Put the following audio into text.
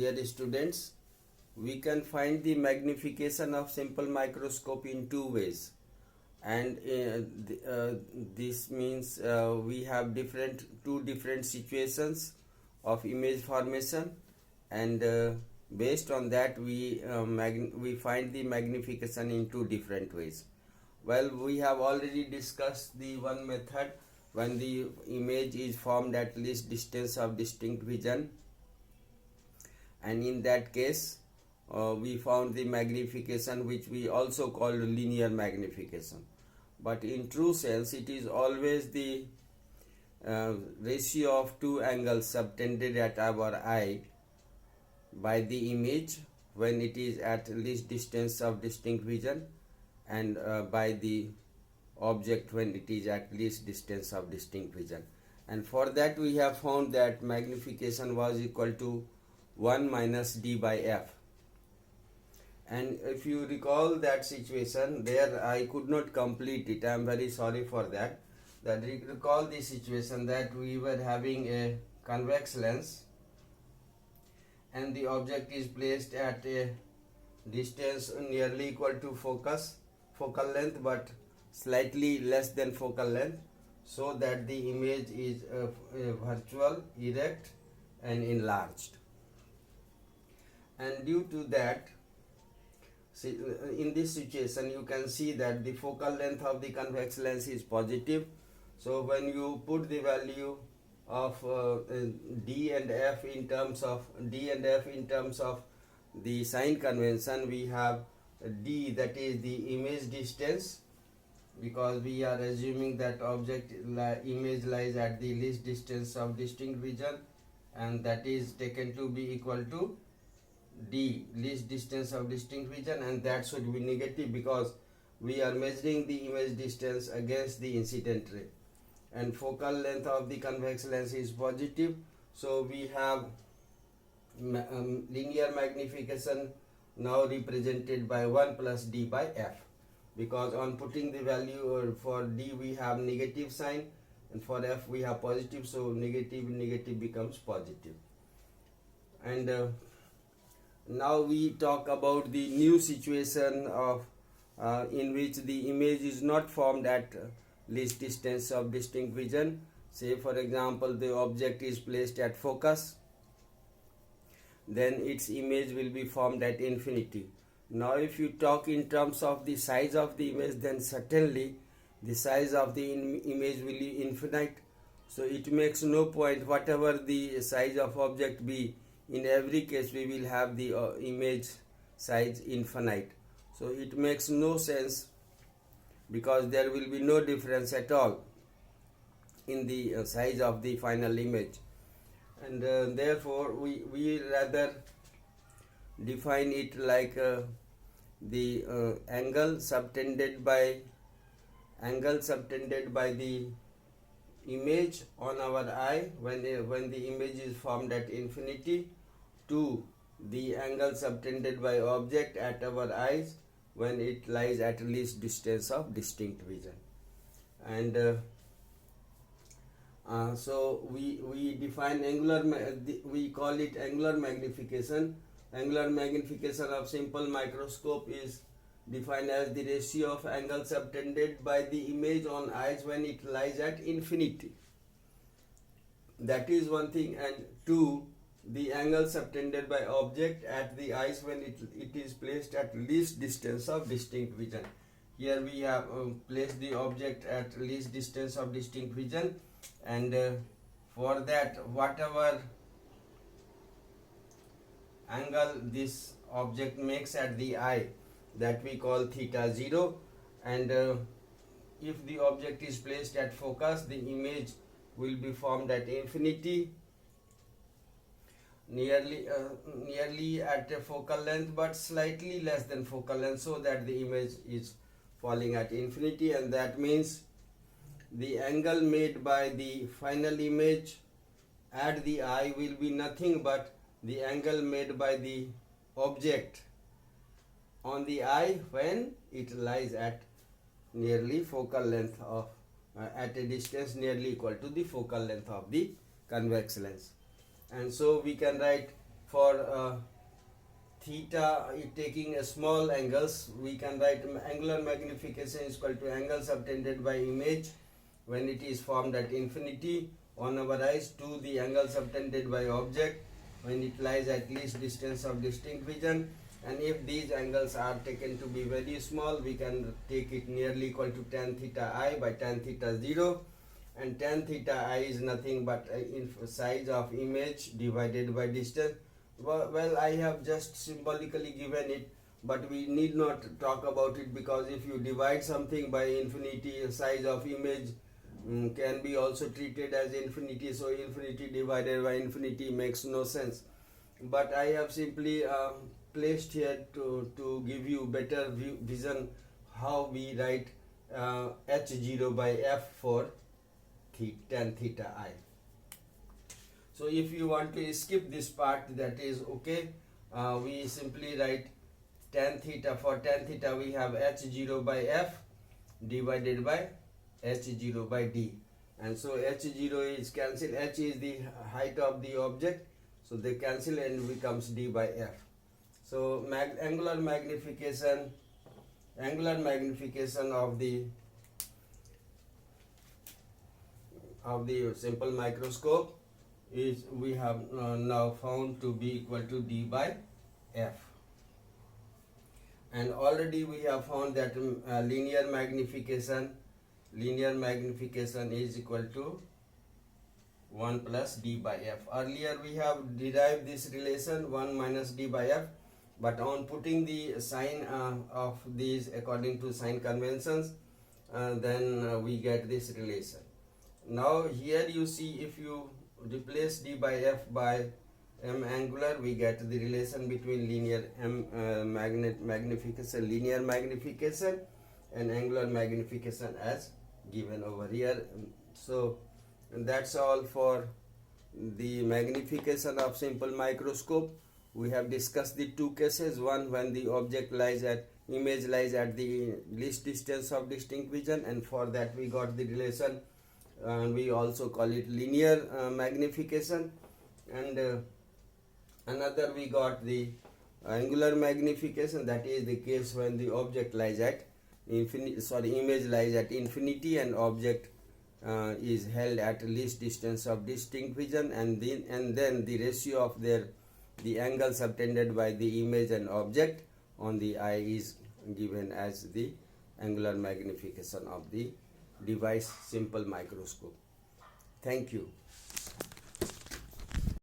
Dear students, we can find the magnification of simple microscope in two ways, and this means we have two different situations of image formation, and based on that we find the magnification in two different ways. Well, we have already discussed the one method when the image is formed at least distance of distinct vision, and in that case we found the magnification, which we also call linear magnification. But in true sense, it is always the ratio of two angles subtended at our eye by the image when it is at least distance of distinct vision, and by the object when it is at least distance of distinct vision. And for that we have found that magnification was equal to 1 minus d by f. And if you recall that situation, there I could not complete it, I am very sorry for that. Recall the situation that we were having a convex lens and the object is placed at a distance nearly equal to focal length but slightly less than focal length, so that the image is virtual, erect and enlarged. And due to that, in this situation you can see that the focal length of the convex lens is positive. So when you put the value of d and f in terms of the sign convention, we have d, that is the image distance, because we are assuming that image lies at the least distance of distinct vision, and that is taken to be equal to d, least distance of distinct vision, and that should be negative because we are measuring the image distance against the incident ray, and focal length of the convex lens is positive. So we have linear magnification now represented by 1 plus d by f, because on putting the value for d we have negative sign and for f we have positive, so negative becomes positive. And now we talk about the new situation of in which the image is not formed at least distance of distinct vision. Say for example the object is placed at focus, then its image will be formed at infinity. Now if you talk in terms of the size of the image, then certainly the size of the image will be infinite. So it makes no point, whatever the size of object be, in every case we will have the image size infinite. So it makes no sense, because there will be no difference at all in the size of the final image. And therefore we rather define it like the angle subtended by the image on our eye when the image is formed at infinity, to the angle subtended by object at our eyes when it lies at least distance of distinct vision. And so we define we call it angular magnification. Angular magnification of simple microscope is defined as the ratio of angle subtended by the image on eyes when it lies at infinity. That is one thing. And two, the angle subtended by object at the eyes when it is placed at least distance of distinct vision. Here we have placed the object at least distance of distinct vision, and for that whatever angle this object makes at the eye, that we call theta 0, and if the object is placed at focus, the image will be formed at infinity, nearly at a focal length but slightly less than focal length, so that the image is falling at infinity. And that means the angle made by the final image at the eye will be nothing but the angle made by the object on the eye when it lies at nearly focal length of at a distance nearly equal to the focal length of the convex lens. And so we can write for theta taking a small angles, we can write angular magnification is equal to angle subtended by image when it is formed at infinity on our eyes to the angle subtended by object when it lies at least distance of distinct vision. And if these angles are taken to be very small, we can take it nearly equal to tan theta I by tan theta 0, and tan theta I is nothing but size of image divided by distance. Well, I have just symbolically given it, but we need not talk about it, because if you divide something by infinity, size of image can be also treated as infinity, so infinity divided by infinity makes no sense. But I have simply placed here to give you better vision how we write h0 by f for tan theta I. So if you want to skip this part, that is okay. We simply write tan theta. For tan theta we have h0 by f divided by h0 by d, and so h0 is cancelled. H is the height of the object, so they cancel and becomes d by f. So angular magnification of the simple microscope is we have now found to be equal to d by f. And already we have found that linear magnification is equal to 1 plus d by f. Earlier we have derived this relation 1 minus d by f, but on putting the sign of these according to sign conventions, then we get this relation. Now here you see, if you replace d by f by m angular, we get the relation between linear magnification and angular magnification as given over here. So that's all for the magnification of simple microscope. We have discussed the two cases: one when the image lies at the least distance of distinct vision, and for that we got the relation, and we also call it linear magnification, and another we got the angular magnification, that is the case when the object lies at image lies at infinity and object is held at least distance of distinct vision, and then the ratio of the angle subtended by the image and object on the eye is given as the angular magnification of the device simple microscope. Thank you.